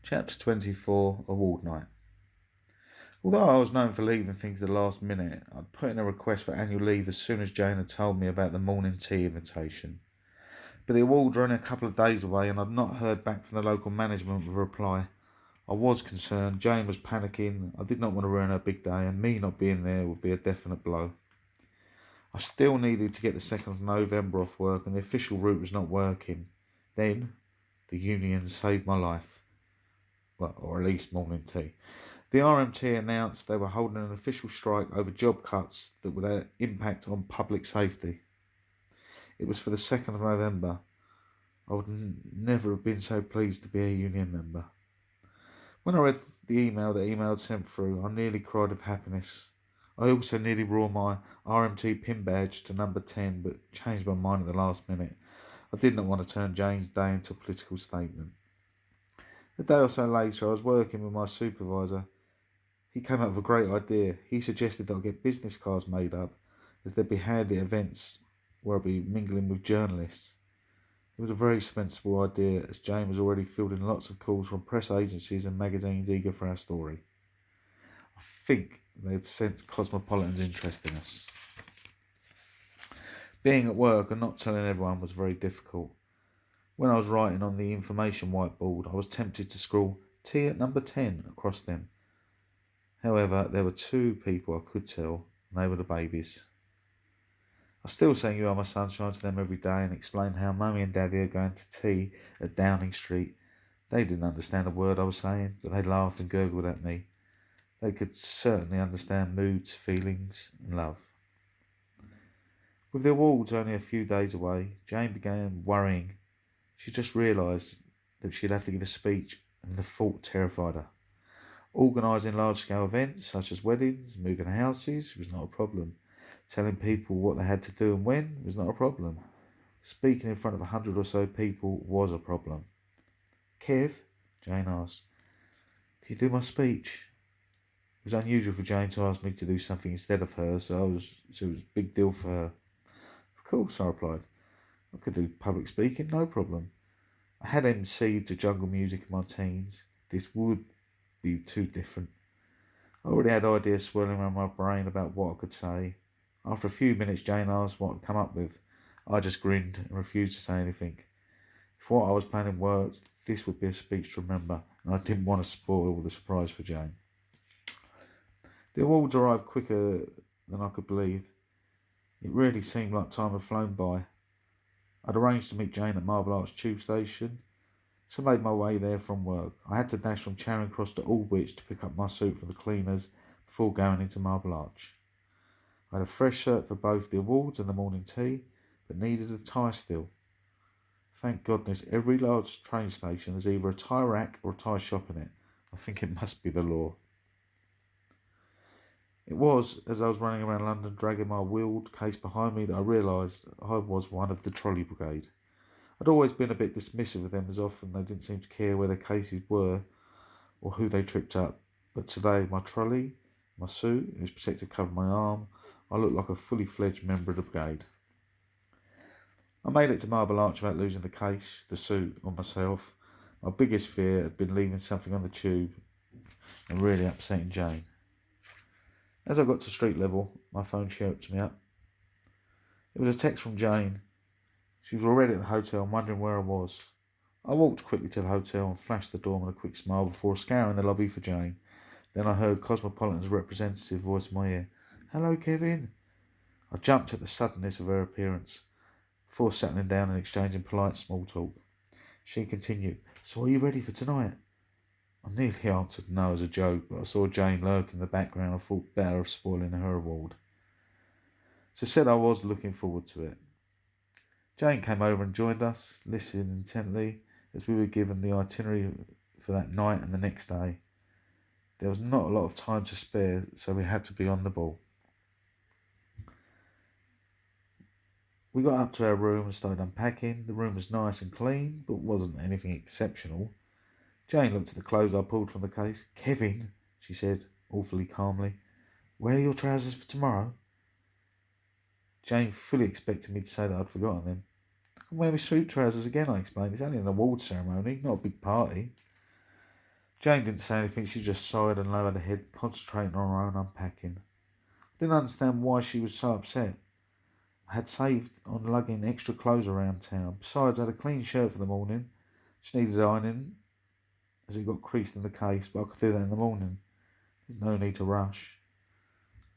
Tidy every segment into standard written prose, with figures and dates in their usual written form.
Chapter 24, Award Night. Although I was known for leaving things at the last minute, I'd put in a request for annual leave as soon as Jane had told me about the morning tea invitation. But the awards were only a couple of days away and I'd not heard back from the local management with a reply. I was concerned, Jane was panicking, I did not want to ruin her big day, and me not being there would be a definite blow. I still needed to get the 2nd of November off work and the official route was not working. Then, the union saved my life. Well, or at least morning tea. The RMT announced they were holding an official strike over job cuts that would impact on public safety. It was for the 2nd of November. I would never have been so pleased to be a union member. When I read the email that email had sent through, I nearly cried of happiness. I also nearly wore my RMT pin badge to number 10, but changed my mind at the last minute. I did not want to turn Jane's day into a political statement. A day or so later, I was working with my supervisor. He came up with a great idea. He suggested that I get business cards made up, as there'd be handy events where I'd be mingling with journalists. It was a very sensible idea, as Jane was already fielding lots of calls from press agencies and magazines eager for our story. I think they'd sensed Cosmopolitan's interest in us. Being at work and not telling everyone was very difficult. When I was writing on the information whiteboard, I was tempted to scrawl tea at number 10 across them. However, there were 2 people I could tell, and they were the babies. I still sang You Are My Sunshine to them every day and explained how Mummy and Daddy are going to tea at Downing Street. They didn't understand a word I was saying, but they laughed and gurgled at me. They could certainly understand moods, feelings, and love. With the awards only a few days away, Jane began worrying. She just realised that she'd have to give a speech, and the thought terrified her. Organising large-scale events such as weddings, moving houses was not a problem. Telling people what they had to do and when was not a problem. Speaking in front of 100 or so people was a problem. Kev, Jane asked, can you do my speech? It was unusual for Jane to ask me to do something instead of her, so it was a big deal for her. Of course, I replied. I could do public speaking, no problem. I had emceed to jungle music in my teens. This would be too different. I already had ideas swirling around my brain about what I could say. After a few minutes, Jane asked what I'd come up with. I just grinned and refused to say anything. If what I was planning worked, this would be a speech to remember, and I didn't want to spoil the surprise for Jane. The awards arrived quicker than I could believe. It really seemed like time had flown by. I'd arranged to meet Jane at Marble Arch Tube Station, so I made my way there from work. I had to dash from Charing Cross to Aldwych to pick up my suit from the cleaners before going into Marble Arch. I had a fresh shirt for both the awards and the morning tea, but needed a tie still. Thank goodness every large train station has either a tie rack or a tie shop in it. I think it must be the law. It was as I was running around London dragging my wheeled case behind me that I realised I was one of the trolley brigade. I'd always been a bit dismissive of them, as often they didn't seem to care where their cases were or who they tripped up. But today, my trolley, my suit, and its protective covering my arm, I looked like a fully fledged member of the brigade. I made it to Marble Arch without losing the case, the suit, or myself. My biggest fear had been leaving something on the tube and really upsetting Jane. As I got to street level, my phone chirped me up. It was a text from Jane. She was already at the hotel and wondering where I was. I walked quickly to the hotel and flashed the doorman a quick smile before scouring the lobby for Jane. Then I heard Cosmopolitan's representative voice in my ear. Hello, Kevin. I jumped at the suddenness of her appearance, before settling down and exchanging polite small talk. She continued, So are you ready for tonight? I nearly answered no as a joke, but I saw Jane lurk in the background and thought better of spoiling her award. So said I was looking forward to it. Jane came over and joined us, listening intently as we were given the itinerary for that night and the next day. There was not a lot of time to spare, so we had to be on the ball. We got up to our room and started unpacking. The room was nice and clean, but wasn't anything exceptional. Jane looked at the clothes I pulled from the case. Kevin, she said, awfully calmly, where are your trousers for tomorrow? Jane fully expected me to say that I'd forgotten them. I can wear my suit trousers again, I explained. It's only an award ceremony, not a big party. Jane didn't say anything, she just sighed and lowered her head, concentrating on her own unpacking. I didn't understand why she was so upset. I had saved on lugging extra clothes around town. Besides, I had a clean shirt for the morning. Just needed ironing, as it got creased in the case, but I could do that in the morning. There's no need to rush.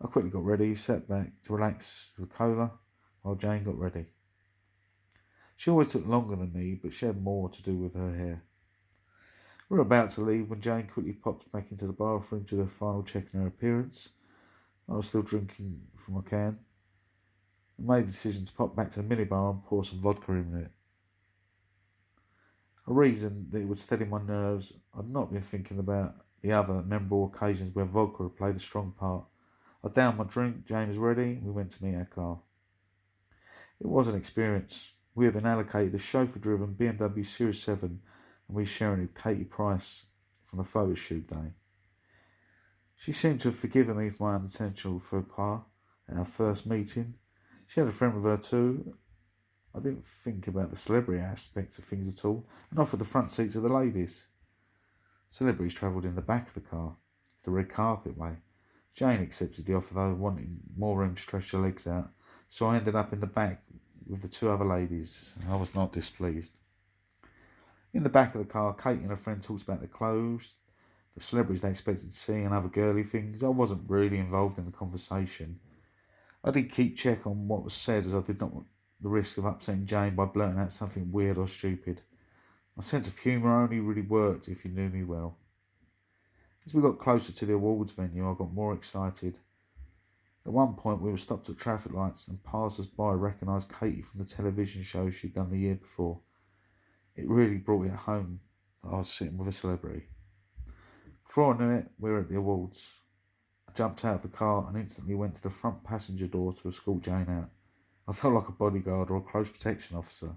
I quickly got ready, sat back to relax with a cola while Jane got ready. She always took longer than me, but she had more to do with her hair. We were about to leave when Jane quickly popped back into the bathroom to do a final check on her appearance. I was still drinking from a can. I made the decision to pop back to the minibar and pour some vodka in it. A reason that it would steady my nerves. I'd not been thinking about the other memorable occasions where vodka had played a strong part. I downed my drink, Jane was ready, we went to meet our car. It was an experience. We had been allocated a chauffeur-driven BMW Series 7 and we sharing it with Katie Price from the photo shoot day. She seemed to have forgiven me for my unintentional faux pas at our first meeting. She had a friend with her too. I didn't think about the celebrity aspects of things at all and offered the front seats to the ladies. Celebrities travelled in the back of the car, the red carpet way. Jane accepted the offer though, wanting more room to stretch her legs out, so I ended up in the back with the two other ladies. I was not displeased. In the back of the car, Kate and her friend talked about the clothes, the celebrities they expected to see, and other girly things. I wasn't really involved in the conversation. I did keep check on what was said, as I did not want the risk of upsetting Jane by blurting out something weird or stupid. My sense of humour only really worked if you knew me well. As we got closer to the awards venue, I got more excited. At one point, we were stopped at traffic lights, and passers-by recognised Katie from the television show she'd done the year before. It really brought it home that I was sitting with a celebrity. Before I knew it, we were at the awards. I jumped out of the car and instantly went to the front passenger door to escort Jane out. I felt like a bodyguard or a close protection officer.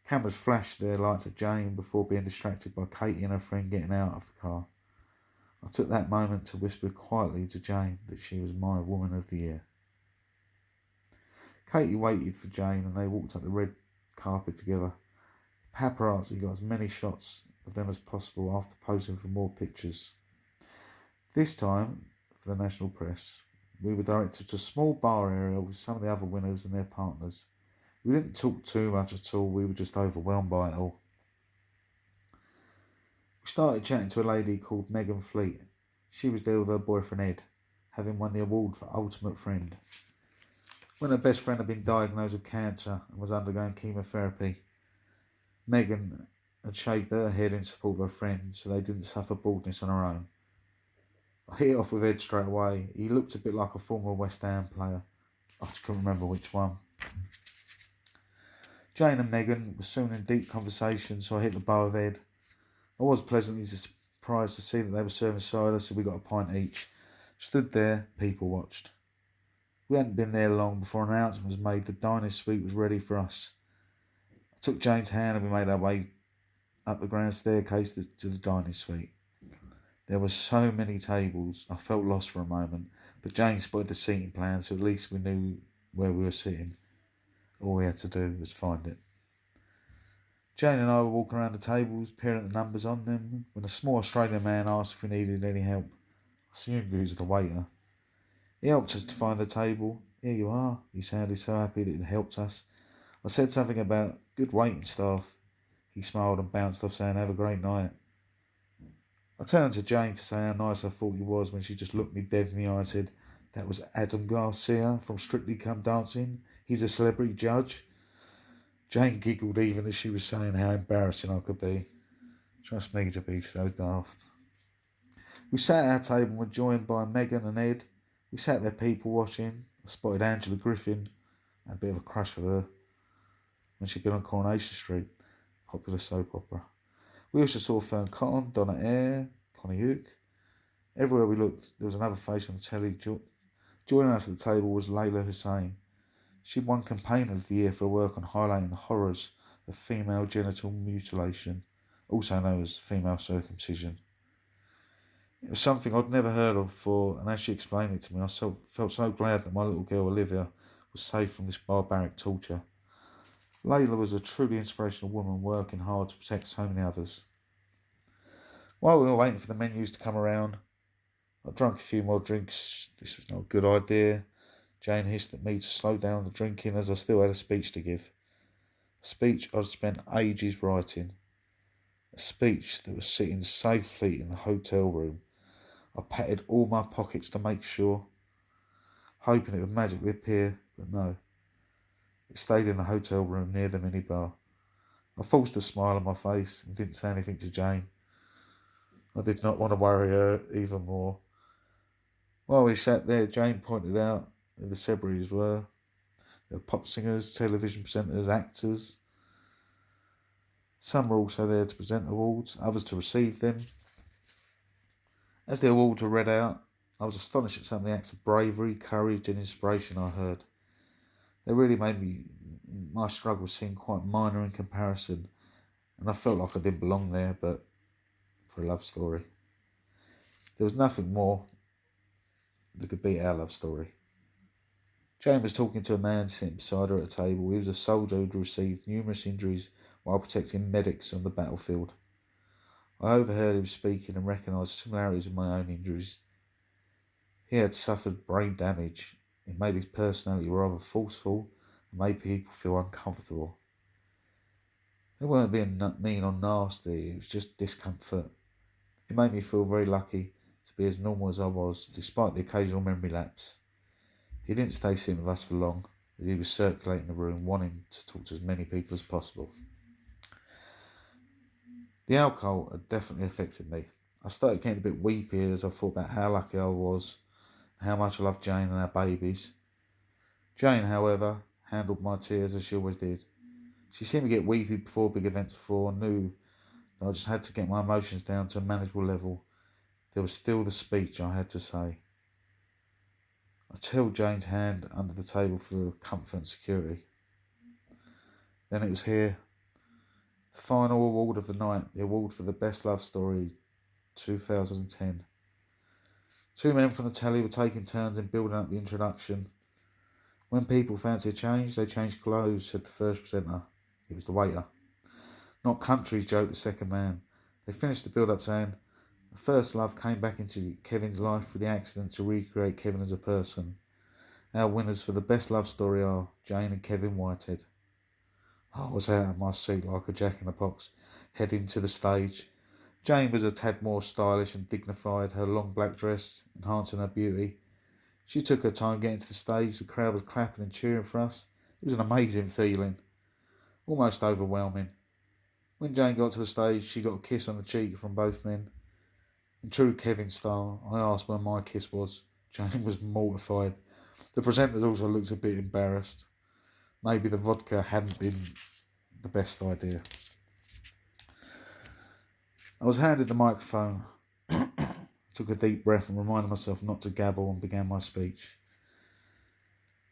Cameras flashed their lights at Jane before being distracted by Katie and her friend getting out of the car. I took that moment to whisper quietly to Jane that she was my woman of the year. Katie waited for Jane and they walked up the red carpet together. Paparazzi got as many shots of them as possible after posing for more pictures. This time, for the national press, we were directed to a small bar area with some of the other winners and their partners. We didn't talk too much at all, we were just overwhelmed by it all. We started chatting to a lady called Megan Fleet. She was there with her boyfriend Ed, having won the award for Ultimate Friend. When her best friend had been diagnosed with cancer and was undergoing chemotherapy, Megan had shaved her head in support of her friend so they didn't suffer baldness on her own. I hit it off with Ed straight away. He looked a bit like a former West Ham player. I just couldn't remember which one. Jane and Megan were soon in deep conversation, so I hit the bar with Ed. I was pleasantly surprised to see that they were serving cider, so we got a pint each. Stood there, people watched. We hadn't been there long before an announcement was made the dining suite was ready for us. I took Jane's hand and we made our way up the grand staircase to the dining suite. There were so many tables, I felt lost for a moment, but Jane spotted the seating plan, so at least we knew where we were sitting. All we had to do was find it. Jane and I were walking around the tables, peering at the numbers on them, when a small Australian man asked if we needed any help. I assumed he was the waiter. He helped us to find the table. Here you are. He sounded so happy that it helped us. I said something about good waiting staff. He smiled and bounced off saying, have a great night. I turned to Jane to say how nice I thought he was when she just looked me dead in the eye and said, that was Adam Garcia from Strictly Come Dancing. He's a celebrity judge. Jane giggled even as she was saying how embarrassing I could be. Trust me to be so daft. We sat at our table and were joined by Megan and Ed. We sat there people watching. I spotted Angela Griffin. I had a bit of a crush for her when she'd been on Coronation Street, popular soap opera. We also saw Fern Cotton, Donna Eyre, Connie Hook. Everywhere we looked, there was another face on the telly. Joining us at the table was Layla Hussein. She won Campaigner of the Year for her work on highlighting the horrors of female genital mutilation, also known as female circumcision. It was something I'd never heard of before, and as she explained it to me, I felt so glad that my little girl Olivia was safe from this barbaric torture. Layla was a truly inspirational woman working hard to protect so many others. While we were waiting for the menus to come around, I drank a few more drinks. This was not a good idea. Jane hissed at me to slow down the drinking as I still had a speech to give. A speech I'd spent ages writing. A speech that was sitting safely in the hotel room. I patted all my pockets to make sure, hoping it would magically appear, but no. It stayed in the hotel room near the minibar. I forced a smile on my face and didn't say anything to Jane. I did not want to worry her even more. While we sat there, Jane pointed out who the celebrities were. There were pop singers, television presenters, actors. Some were also there to present awards, others to receive them. As the awards were read out, I was astonished at some of the acts of bravery, courage and inspiration I heard. They really made my struggles seem quite minor in comparison, and I felt like I didn't belong there, but for a love story. There was nothing more that could beat our love story. Jane was talking to a man sitting beside her at a table. He was a soldier who'd received numerous injuries while protecting medics on the battlefield. I overheard him speaking and recognised similarities with my own injuries. He had suffered brain damage. It made his personality rather forceful and made people feel uncomfortable. They weren't being mean or nasty, it was just discomfort. It made me feel very lucky to be as normal as I was, despite the occasional memory lapse. He didn't stay sitting with us for long, as he was circulating the room, wanting to talk to as many people as possible. The alcohol had definitely affected me. I started getting a bit weepy as I thought about how lucky I was, and how much I loved Jane and our babies. Jane, however, handled my tears as she always did. She seemed to get weepy before big events before, and knew that I just had to get my emotions down to a manageable level. There was still the speech I had to say. I held Jane's hand under the table for comfort and security. Then it was here. The final award of the night, the award for the best love story, 2010. Two men from the telly were taking turns in building up the introduction. When people fancied change, they changed clothes, said the first presenter. It was the waiter. Not countries, joked the second man. They finished the build-up saying, the first love came back into Kevin's life through the accident to recreate Kevin as a person. Our winners for the best love story are Jane and Kevin Whitehead. I was out of my seat like a jack-in-the-box, heading to the stage. Jane was a tad more stylish and dignified, her long black dress enhancing her beauty. She took her time getting to the stage. The crowd was clapping and cheering for us. It was an amazing feeling, almost overwhelming. When Jane got to the stage, she got a kiss on the cheek from both men. In true Kevin style, I asked where my kiss was. Jane was mortified. The presenters also looked a bit embarrassed. Maybe the vodka hadn't been the best idea. I was handed the microphone, took a deep breath and reminded myself not to gabble and began my speech.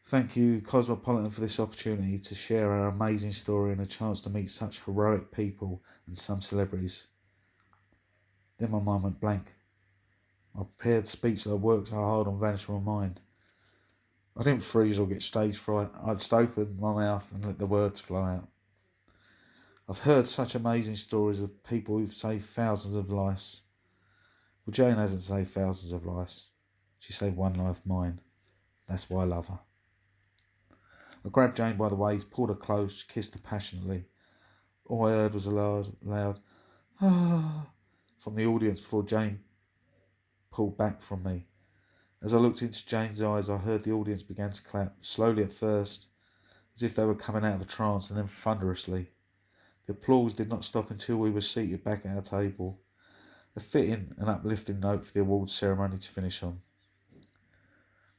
Thank you, Cosmopolitan, for this opportunity to share our amazing story and a chance to meet such heroic people and some celebrities. Then my mind went blank. My prepared speech that I worked so hard on vanished from my mind. I didn't freeze or get stage fright. I just opened my mouth and let the words flow out. I've heard such amazing stories of people who've saved thousands of lives. Well, Jane hasn't saved thousands of lives. She saved one life, mine. That's why I love her. I grabbed Jane by the waist, pulled her close, kissed her passionately. All I heard was a loud ah from the audience before Jane pulled back from me. As I looked into Jane's eyes, I heard the audience began to clap, slowly at first, as if they were coming out of a trance, and then thunderously. The applause did not stop until we were seated back at our table, a fitting and uplifting note for the awards ceremony to finish on.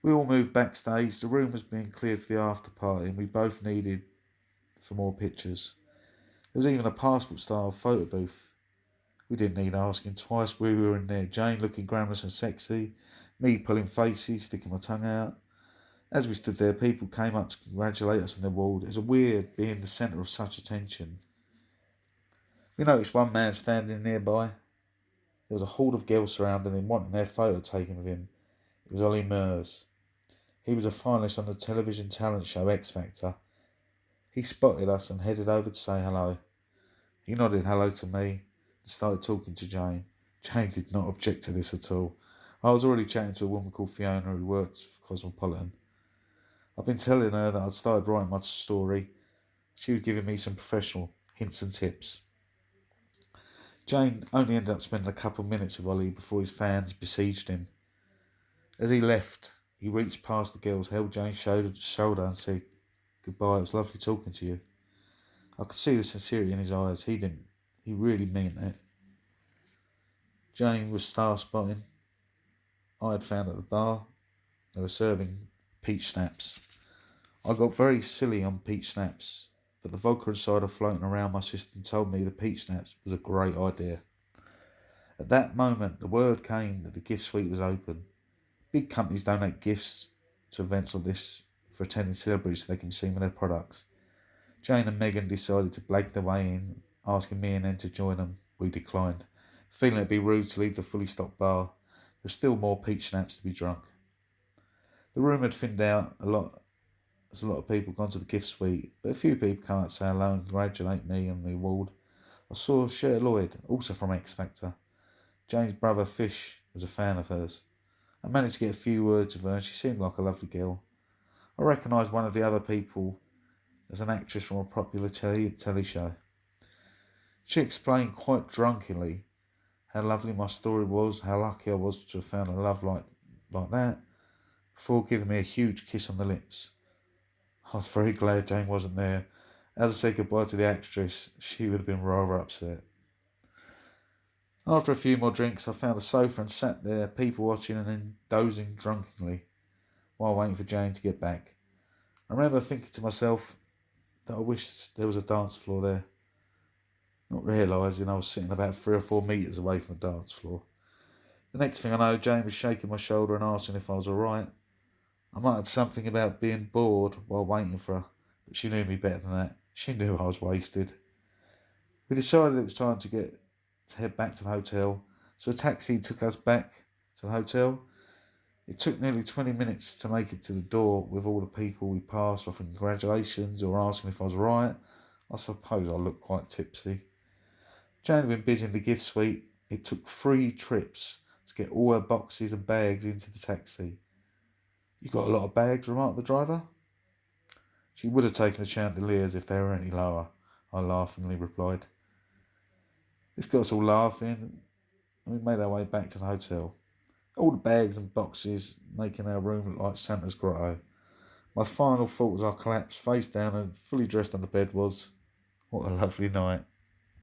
We all moved backstage. The room was being cleared for the after party, and we both needed for more pictures. There was even a passport-style photo booth. We didn't need asking twice. We were in there, Jane looking glamorous and sexy, me pulling faces, sticking my tongue out. As we stood there, people came up to congratulate us on the award. It was weird being the centre of such attention. We noticed one man standing nearby. There was a horde of girls surrounding him, wanting their photo taken with him. It was Ollie Murs. He was a finalist on the television talent show X Factor. He spotted us and headed over to say hello. He nodded hello to me and started talking to Jane. Jane did not object to this at all. I was already chatting to a woman called Fiona who worked for Cosmopolitan. I'd been telling her that I'd started writing my story. She was giving me some professional hints and tips. Jane only ended up spending a couple of minutes with Ollie before his fans besieged him. As he left, he reached past the girls, held Jane's shoulder and said, "Goodbye, it was lovely talking to you." I could see the sincerity in his eyes. He really meant it. Jane was star spotting. I had found at the bar they were serving peach schnapps. I got very silly on peach schnapps, but the vodka and cider floating around my system told me the peach schnapps was a great idea. At that moment, the word came that the gift suite was open. Big companies donate gifts to events like this for attending celebrities so they can be seen with their products. Jane and Megan decided to blag their way in, asking me and Ed to join them. We declined, feeling it'd be rude to leave the fully stocked bar. There was still more peach schnapps to be drunk. The room had thinned out a lot as a lot of people gone to the gift suite, but a few people came out to say hello and congratulate me on the award. I saw Cher Lloyd, also from X Factor. Jane's brother Fish was a fan of hers. I managed to get a few words with her and she seemed like a lovely girl. I recognised one of the other people as an actress from a popular telly show. She explained quite drunkenly how lovely my story was, how lucky I was to have found a love like that, before giving me a huge kiss on the lips. I was very glad Jane wasn't there. As I said goodbye to the actress, she would have been rather upset. After a few more drinks, I found a sofa and sat there, people watching and then dozing drunkenly while waiting for Jane to get back. I remember thinking to myself that I wished there was a dance floor there, not realising I was sitting about 3 or 4 metres away from the dance floor. The next thing I know, Jane was shaking my shoulder and asking if I was alright. I muttered something about being bored while waiting for her, but she knew me better than that. She knew I was wasted. We decided it was time to head back to the hotel, so a taxi took us back to the hotel. It took nearly 20 minutes to make it to the door with all the people we passed offering congratulations or asking if I was right. I suppose I looked quite tipsy. Jane had been busy in the gift suite. It took 3 trips to get all her boxes and bags into the taxi. "You got a lot of bags?" remarked the driver. She would have taken the chandeliers if they were any lower, I laughingly replied. This got us all laughing, and we made our way back to the hotel. All the bags and boxes making our room look like Santa's grotto. My final thought as I collapsed face down and fully dressed on the bed was, what a lovely night.